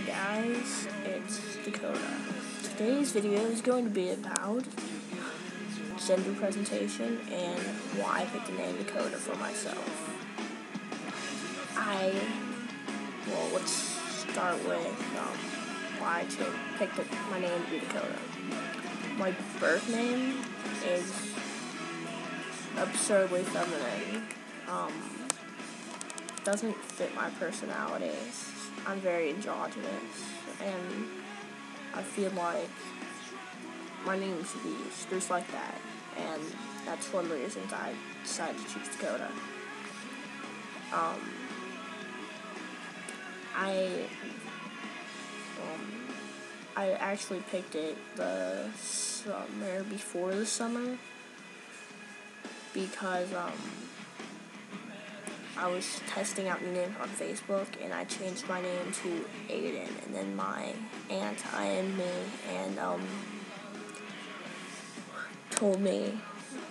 guys, it's Dakota. Today's video is going to be about gender presentation and why I picked the name Dakota for myself. Let's start with why I picked my name to be Dakota. My birth name is absurdly feminine. Doesn't fit my personality. I'm very androgynous, and I feel like my name should be just like that, and that's one of the reasons I decided to choose Dakota. I actually picked it the summer before the summer because I was testing out new names on Facebook, and I changed my name to Aiden, and then my aunt IM'd me and told me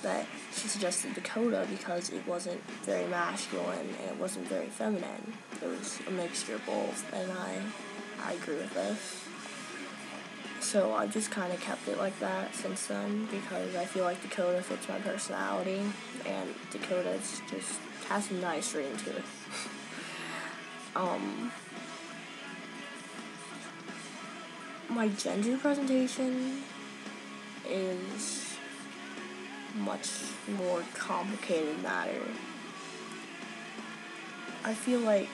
that she suggested Dakota because it wasn't very masculine and it wasn't very feminine. It was a mixture of both, and I agree with this. So I just kind of kept it like that since then because I feel like Dakota fits my personality, and Dakota just has a nice ring to it. My gender presentation is much more complicated matter. I feel like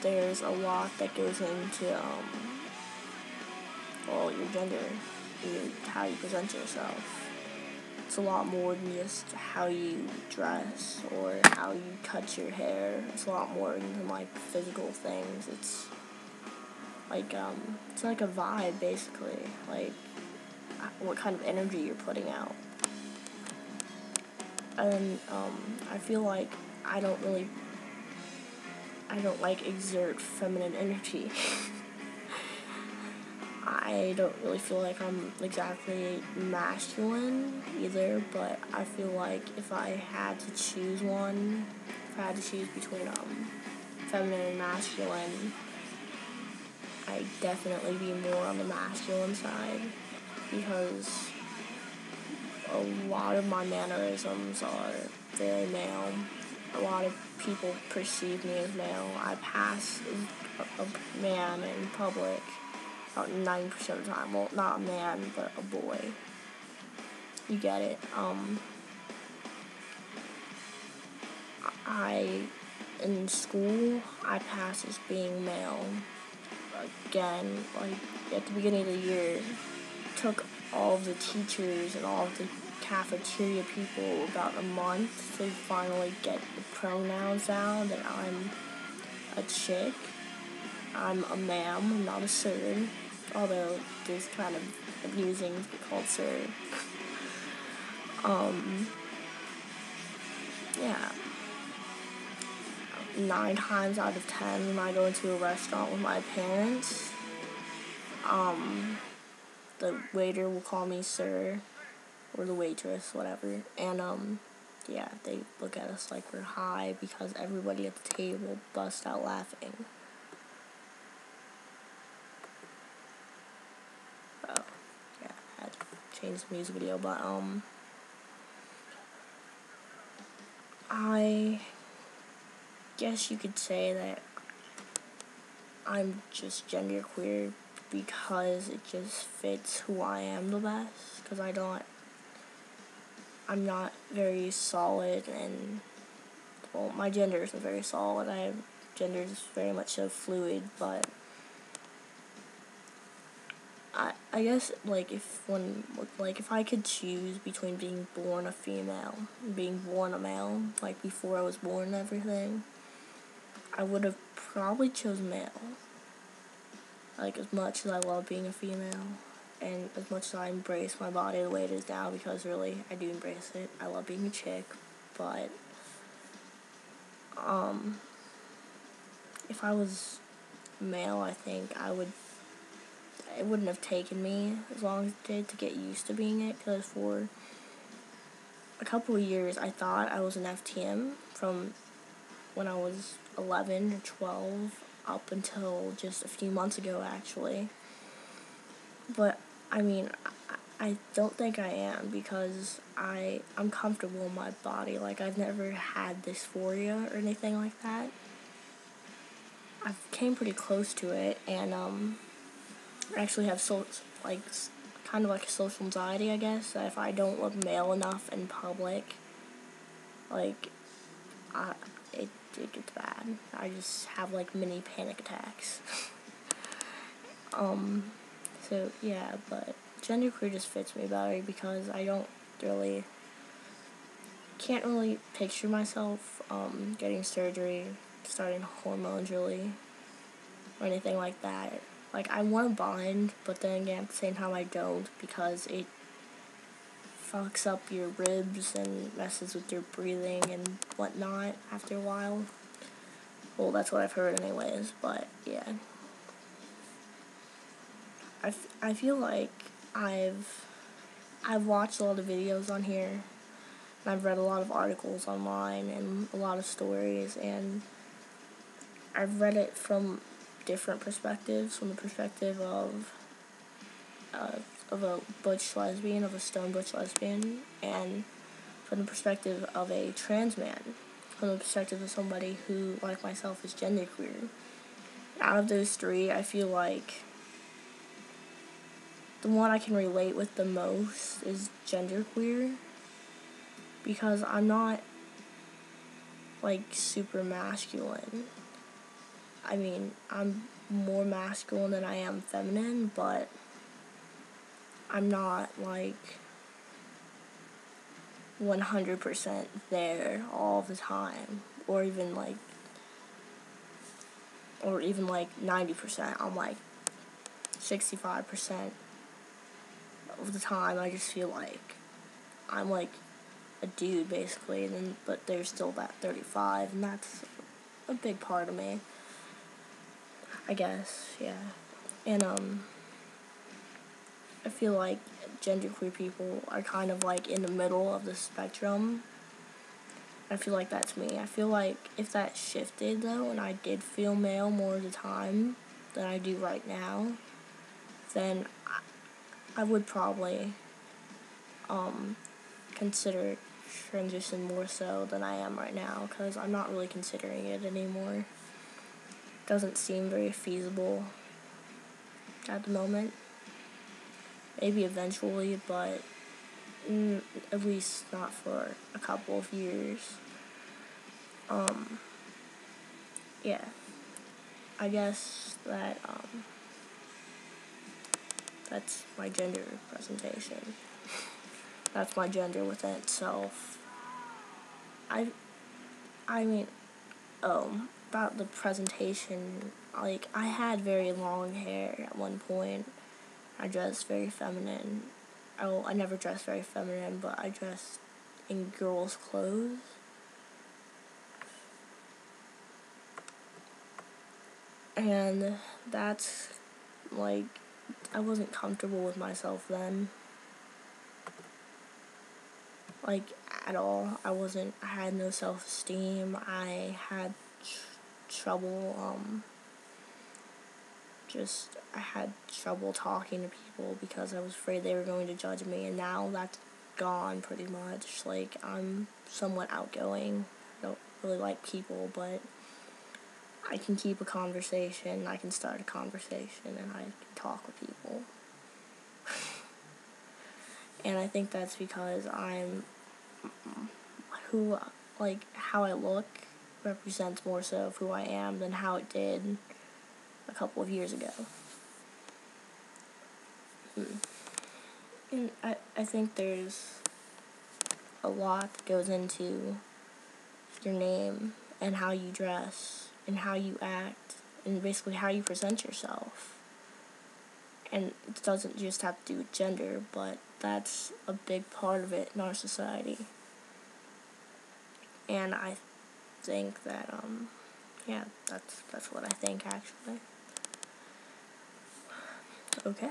there's a lot that goes into your gender, how you present yourself. It's a lot more than just how you dress or how you cut your hair. It's a lot more than like physical things. It's like a vibe basically, like what kind of energy you're putting out. And I feel like I don't exert feminine energy. I don't really feel like I'm exactly masculine either, but I feel like if I had to choose between feminine and masculine, I'd definitely be more on the masculine side because a lot of my mannerisms are very male. A lot of people perceive me as male. I pass as a man in public about 90% of the time. Well, not a man, but a boy. You get it. In school, I pass as being male. Again, like, at the beginning of the year, took all of the teachers and all of the cafeteria people about a month to finally get the pronouns down, that I'm a chick. I'm a ma'am, I'm not a sir, although it's kind of amusing to be called sir. Yeah. 9 times out of 10 when I go into a restaurant with my parents, the waiter will call me sir, or the waitress, whatever, and they look at us like we're high because everybody at the table busts out laughing. I had to change the music video, but I guess you could say that I'm just genderqueer because it just fits who I am the best, because I'm not very solid, and, well, my gender isn't very solid. Gender is very much so fluid, but I guess, if I could choose between being born a female and being born a male, like before I was born and everything, I would have probably chosen male. Like, as much as I love being a female, and as much as I embrace my body the way it is now, because really, I do embrace it. I love being a chick, but, if I was male, I think it wouldn't have taken me as long as it did to get used to being it, because for a couple of years, I thought I was an FTM from when I was 11 or 12. up until just a few months ago, actually. But, I mean, I don't think I am, because I'm comfortable in my body. Like, I've never had dysphoria or anything like that. I've came pretty close to it, and, I actually have kind of like social anxiety, I guess. That if I don't look male enough in public, like, it gets bad. I just have, like, mini panic attacks. So, yeah, but genderqueer just fits me better, because I can't really picture myself, getting surgery, starting hormones, really, or anything like that. Like, I want a bind, but then again, at the same time, I don't, because it fucks up your ribs and messes with your breathing and whatnot after a while. Well, that's what I've heard anyways, but yeah. I feel like I've watched a lot of videos on here, and I've read a lot of articles online and a lot of stories, and I've read it from different perspectives, from the perspective of a butch lesbian, of a stone butch lesbian, and from the perspective of a trans man, from the perspective of somebody who, like myself, is genderqueer. Out of those three, I feel like the one I can relate with the most is genderqueer, because I'm not, like, super masculine. I mean, I'm more masculine than I am feminine, but I'm not, like, 100% there all the time, or even like 90%. I'm like 65% of the time. I just feel like I'm like a dude, basically, and then, but there's still that 35, and that's a big part of me, I guess. Yeah. And I feel like genderqueer people are kind of like in the middle of the spectrum. I feel like that's me. I feel like if that shifted, though, and I did feel male more of the time than I do right now, then I would probably consider transition more so than I am right now, because I'm not really considering it anymore. Doesn't seem very feasible at the moment. Maybe eventually, but at least not for a couple of years. Yeah. I guess that, that's my gender presentation. That's my gender within itself. I mean, about the presentation, like, I had very long hair at one point. I dressed very feminine. I never dressed very feminine, but I dressed in girls' clothes. And that's, like, I wasn't comfortable with myself then. Like, at all. I had no self-esteem. I had trouble, I had trouble talking to people because I was afraid they were going to judge me, and now that's gone pretty much. Like, I'm somewhat outgoing. I don't really like people, but I can keep a conversation, I can start a conversation, and I can talk with people. And I think that's because how I look represents more so of who I am than how it did a couple of years ago. And I think there's a lot that goes into your name and how you dress and how you act and basically how you present yourself. And it doesn't just have to do with gender, but that's a big part of it in our society. And I think that, yeah, that's what I think, actually. Okay.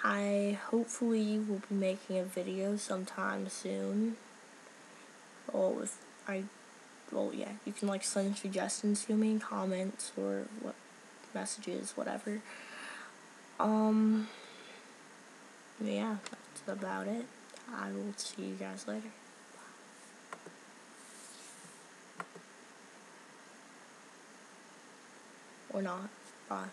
I hopefully will be making a video sometime soon. Yeah, you can, like, send suggestions to me, comments, or messages, whatever. Yeah, that's about it. I will see you guys later. Or not. Bye.